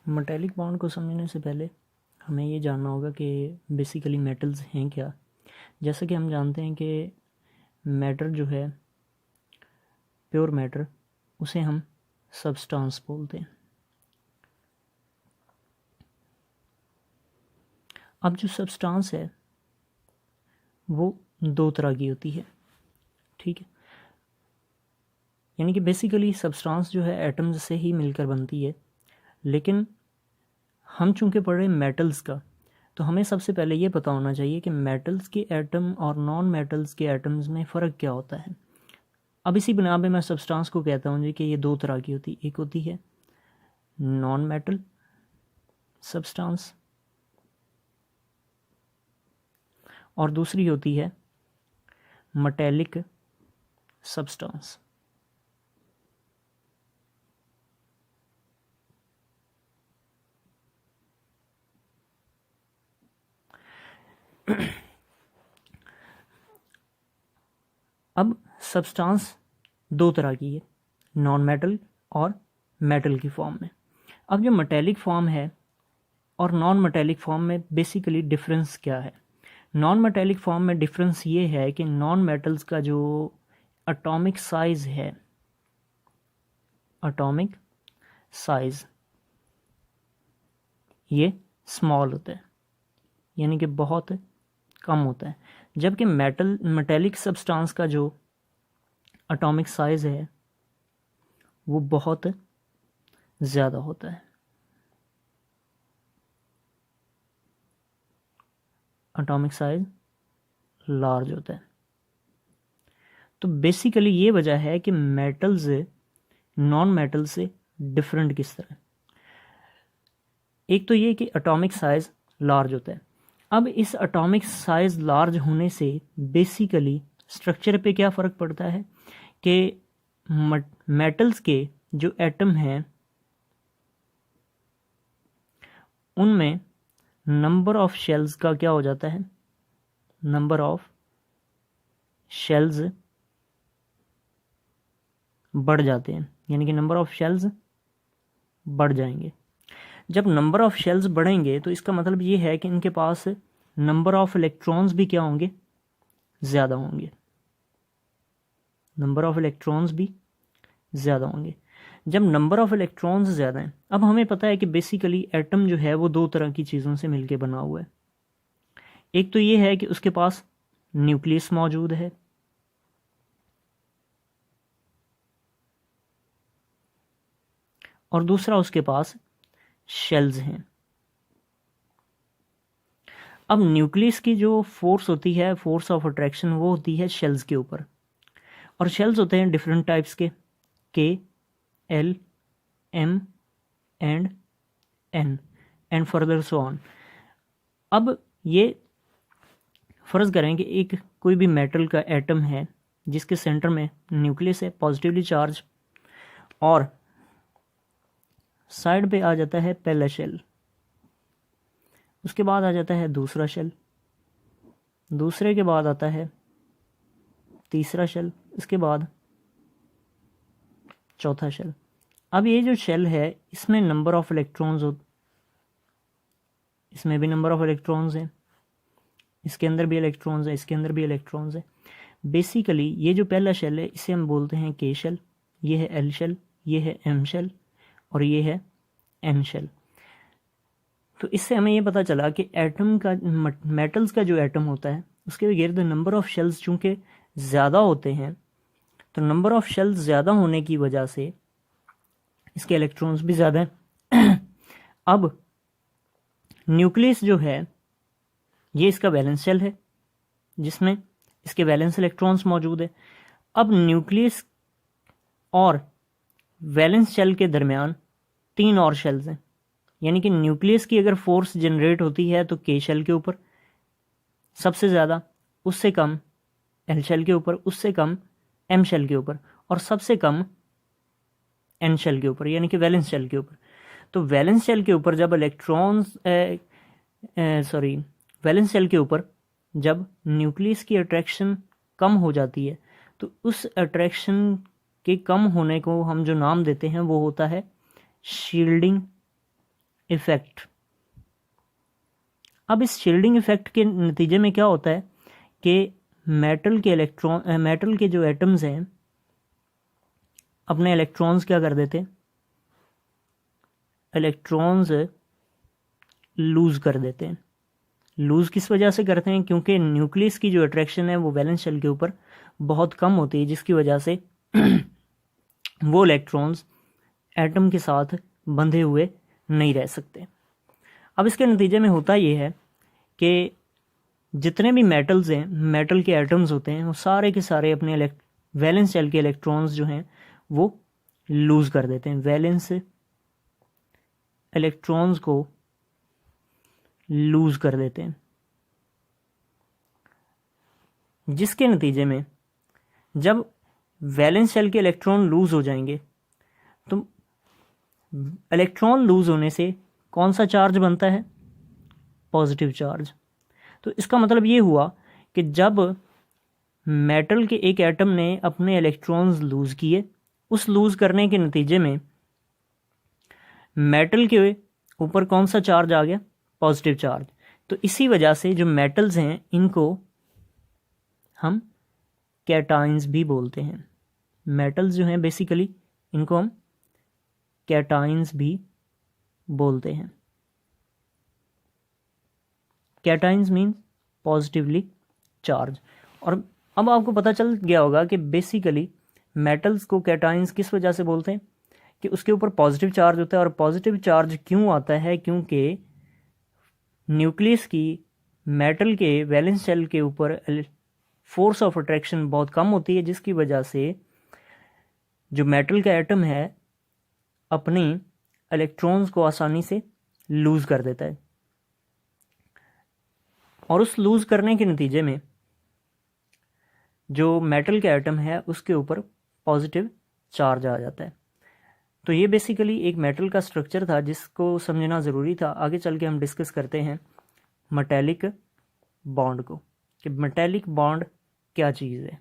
Metallic bond को समझने से पहले हमें ये जानना होगा कि बेसिकली मेटल्स हैं क्या। जैसा कि हम जानते हैं कि मैटर जो है, प्योर मैटर, उसे हम सब्सटेंस बोलते हैं। अब जो सब्सटेंस है वो दो तरह की होती है, ठीक है। यानी कि बेसिकली सब्सटेंस जो है एटम्स से ही मिलकर बनती है, लेकिन हम चूंकि पढ़ रहे हैं मेटल्स का, तो हमें सबसे पहले ये पता होना चाहिए कि मेटल्स के एटम और नॉन मेटल्स के एटम्स में फ़र्क क्या होता है। अब इसी बिना पे मैं सब्सटेंस को कहता हूँ जी कि ये दो तरह की होती है। एक होती है नॉन मेटल सब्सटेंस और दूसरी होती है मेटेलिक सब्सटेंस। अब सब्सटेंस दो तरह की है, नॉन मेटल और मेटल की फॉर्म में। अब जो मेटेलिक फॉर्म है और नॉन मेटेलिक फॉर्म में बेसिकली डिफरेंस क्या है। नॉन मेटेलिक फॉर्म में डिफरेंस ये है कि नॉन मेटल्स का जो एटॉमिक साइज है, एटॉमिक साइज ये स्मॉल होता है, यानी कि बहुत कम होता है, जबकि मेटेलिक सब्सटेंस का जो एटॉमिक साइज है वो बहुत ज़्यादा होता है। एटॉमिक साइज लार्ज होता है। तो बेसिकली ये वजह है कि मेटल से नॉन मेटल से डिफरेंट किस तरह। एक तो ये कि एटॉमिक साइज लार्ज होता है। अब इस एटॉमिक साइज लार्ज होने से बेसिकली स्ट्रक्चर पे क्या फ़र्क पड़ता है कि मेटल्स के जो एटम हैं उनमें नंबर ऑफ शेल्स का क्या हो जाता है, नंबर ऑफ शेल्स बढ़ जाते हैं, यानी कि नंबर ऑफ शेल्स बढ़ जाएंगे। जब नंबर ऑफ शेल्स बढ़ेंगे तो इसका मतलब ये है कि इनके पास नंबर ऑफ इलेक्ट्रॉन्स भी क्या होंगे, ज़्यादा होंगे। नंबर ऑफ इलेक्ट्रॉन्स भी ज़्यादा होंगे। जब नंबर ऑफ इलेक्ट्रॉन्स ज़्यादा हैं, अब हमें पता है कि बेसिकली एटम जो है वो दो तरह की चीज़ों से मिलके बना हुआ है। एक तो ये है कि उसके पास न्यूक्लियस मौजूद है, और दूसरा उसके पास शेल्स हैं। अब न्यूक्लियस की जो फोर्स होती है, फोर्स ऑफ अट्रैक्शन, वो होती है शेल्स के ऊपर। और शेल्स होते हैं डिफरेंट टाइप्स के L, M and N and further so on. अब ये फ़र्ज़ करें कि एक कोई भी मेटल का एटम है जिसके सेंटर में न्यूक्लियस है, पॉजिटिवली चार्ज, और साइड पे आ जाता है पहला शेल, उसके बाद आ जाता है दूसरा शेल, दूसरे के बाद आता है तीसरा शेल, इसके बाद चौथा शेल। अब ये जो शेल है इसमें नंबर ऑफ इलेक्ट्रॉन्स इसमें भी नंबर ऑफ इलेक्ट्रॉन्स हैं, इसके अंदर भी इलेक्ट्रॉन्स है, इसके अंदर भी इलेक्ट्रॉन्स है। बेसिकली ये जो पहला शेल है इसे हम बोलते हैं के शेल, ये है एल शेल, ये है एम शेल और ये है एन शेल। तो इससे हमें ये पता चला कि एटम का, मेटल्स का जो एटम होता है उसके गिर्द नंबर ऑफ शेल्स चूँकि ज़्यादा होते हैं, तो नंबर ऑफ शेल्स ज़्यादा होने की वजह से इसके इलेक्ट्रॉन्स भी ज़्यादा हैं। अब न्यूक्लियस जो है ये इसका वैलेंस शेल है जिसमें इसके वैलेंस इलेक्ट्रॉन्स मौजूद है। अब न्यूक्लियस और वैलेंस शेल के दरमियान तीन और शेल्स हैं, यानी कि न्यूक्लियस की अगर फोर्स जनरेट होती है तो के शेल के ऊपर सबसे ज़्यादा, उससे कम एल शेल के ऊपर, उससे कम एम शेल के ऊपर, और सबसे कम एन शेल के ऊपर, यानी कि वैलेंस शेल के ऊपर। तो वैलेंस शेल के ऊपर जब वैलेंस शेल के ऊपर जब न्यूक्लियस की अट्रैक्शन कम हो जाती है तो उस अट्रैक्शन के कम होने को हम जो नाम देते हैं वो होता है शील्डिंग इफेक्ट। अब इस शील्डिंग इफेक्ट के नतीजे में क्या होता है कि मेटल के जो एटम्स हैं अपने इलेक्ट्रॉन्स क्या कर देते हैं, इलेक्ट्रॉन्स लूज कर देते हैं। लूज किस वजह से करते हैं, क्योंकि न्यूक्लियस की जो अट्रैक्शन है वो वैलेंस शेल के ऊपर बहुत कम होती है, जिसकी वजह से वो इलेक्ट्रॉन्स एटम के साथ बंधे हुए नहीं रह सकते। अब इसके नतीजे में होता ये है कि जितने भी मेटल्स हैं, मेटल के एटम्स होते हैं, वो सारे के सारे अपने वैलेंस शेल के इलेक्ट्रॉन्स जो हैं वो लूज कर देते हैं, वैलेंस इलेक्ट्रॉन्स को लूज कर देते हैं, जिसके नतीजे में जब वैलेंस शेल के इलेक्ट्रॉन लूज हो जाएंगे तो इलेक्ट्रॉन लूज होने से कौन सा चार्ज बनता है, पॉजिटिव चार्ज। तो इसका मतलब ये हुआ कि जब मेटल के एक एटम ने अपने इलेक्ट्रॉन्स लूज किए, उस लूज करने के नतीजे में मेटल के ऊपर कौन सा चार्ज आ गया, पॉजिटिव चार्ज। तो इसी वजह से जो मेटल्स हैं इनको हम कैटाइंस भी बोलते हैं। मेटल्स जो हैं बेसिकली इनको हम कैटाइंस भी बोलते हैं। Cations means positively charge. और अब आपको पता चल गया होगा कि बेसिकली मेटल्स को कैटाइंस किस वजह से बोलते हैं कि उसके ऊपर पॉजिटिव चार्ज होता है। और पॉजिटिव चार्ज क्यों आता है, क्योंकि न्यूक्लियस की मेटल के वैलेंस शेल के ऊपर फोर्स ऑफ अट्रैक्शन बहुत कम होती है, जिसकी वजह से जो मेटल का एटम है अपनी इलेक्ट्रॉन्स को आसानी से लूज कर देता है, और उस लूज करने के नतीजे में जो मेटल का एटम है उसके ऊपर पॉजिटिव चार्ज आ जाता है। तो ये बेसिकली एक मेटल का स्ट्रक्चर था जिसको समझना ज़रूरी था। आगे चल के हम डिस्कस करते हैं मेटेलिक बॉन्ड को, कि मेटेलिक बॉन्ड क्या चीज़ है।